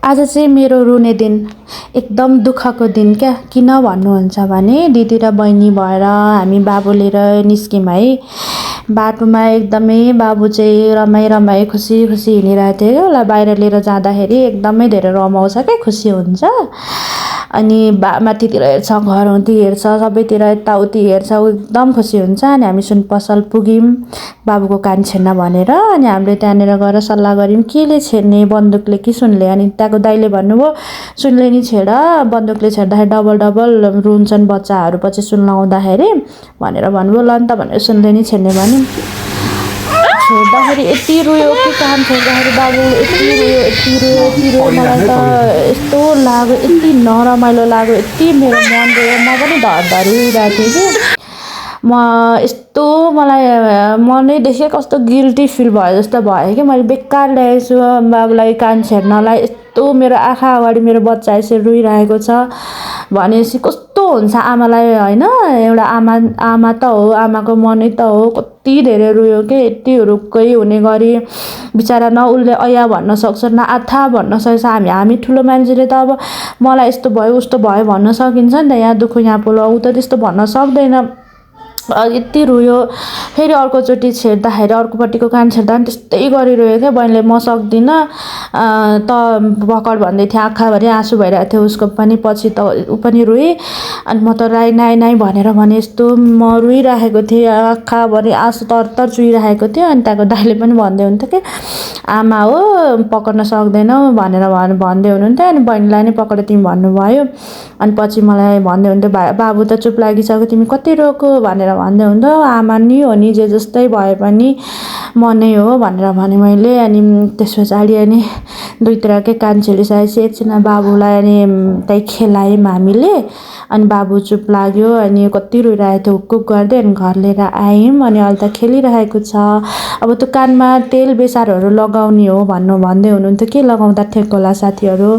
आज चाहिँ मेरो रुने दिन, एकदम दुःखको दिन क्या। किन भन्नुहुन्छ भने दिदी र बहिनी भएर हामी बाबु लिएर निस्क्यौँ है। बाटोमा एकदमै बाबु चाहिँ रमाई खुसी हिँडिरहेको थियो क्या। उसलाई बाहिर लिएर जाँदाखेरि एकदमै धेरै रमाउँछ क्या, खुसी हुन्छ। अनि माथितिर हेर्छ, घरहुँती हेर्छ, सबैतिर यताउति हेर्छ, एकदम खुसी हुन्छ। अनि हामी सुन पसल पुग्यौँ बाबुको कान छेड्न भनेर। अनि हामीले त्यहाँनिर गएर सल्लाह गऱ्यौँ केले छेड्ने, बन्दुकले कि सुनले। अनि त्यहाँको दाइले भन्नुभयो सुनले नि छेड, बन्दुकले छेड्दाखेरि डबल रुन्छन् बच्चाहरू पछि सुन लगाउँदाखेरि भनेर भन्नुभयो। ल नि त भनेर सुनले नि छेड्ने भन्यौँ। छेड्दाखेरि यति रोयो कि कान छेड्दाखेरि बाबु यति रोयो। मलाई त यस्तो लाग्यो, यति नरमाइलो लाग्यो, यति मेरो मन रोयो। म पनि धर रोइरहेको थिएँ कि मलाई मनै देखेँ कस्तो गिल्टी फिल भयो जस्तो भयो कि मैले बेकार ल्याएछु बाबुलाई कान छेड्नलाई। यस्तो मेरो आँखा अगाडि मेरो बच्चा यसरी रोइरहेको छ भनेपछि कस्तो हुन्छ आमालाई होइन। एउटा आमा त हो, आमाको मनै त हो। कति धेरै रोयो कि यति रुक्कै हुने गरी बिचरा। न उसले ऐया भन्न सक्छ, न आथा भन्न सक्छ। हामी ठुलो मान्छेले त अब मलाई यस्तो भयो उस्तो भयो भन्न सकिन्छ नि त, यहाँ दुःख यहाँ पोलो। ऊ त त्यस्तो भन्न सक्दैन। यति रोयो। फेरि अर्कोचोटि छेड्दाखेरि अर्कोपट्टिको कान छेड्दा पनि त्यस्तै गरिरह्यो क्या। बहिनीले म सक्दिनँ त पकड भन्दै थिएँ, आँखाभरि आँसु भइरहेको थियो उसको पनि। पछि त ऊ पनि रोएँ। अनि म त नाइ भनेर भने यस्तो म रोइरहेको थिएँ, आँखाभरि आँसु तर चुहिरहेको थियो। अनि त्यहाँको दाइले पनि भन्दै हुन्थ्यो कि आमा हो पकड्न सक्दैनौ भनेर भन्दै हुनुहुन्थ्यो। अनि बहिनीलाई नै पकड तिमी भन्नुभयो। अनि पछि मलाई भन्दै हुन्थ्यो बाबु त चुप लागिसक्यो, तिमी कति रोको भनेर भन्दै हुन्थ्यो। आमा नि हो नि, जे जस्तै भए पनि म नै हो भनेर भने मैले। अनि त्यस पछाडि अनि दुईतिरकै कान छेडिसकेपछि एकछिन बाबुलाई अनि त्यही खेलायौँ हामीले। अनि बाबु चुप लाग्यो। अनि कति रोइरहेको थियो हुक्कुक गर्दै। अनि घर लिएर आयौँ। अनि अहिले त खेलिरहेको छ। अब त्यो कानमा तेल बेसारहरू लगाउने हो भन्दै हुनुहुन्थ्यो। के लगाउँदा ठिक होला साथीहरू?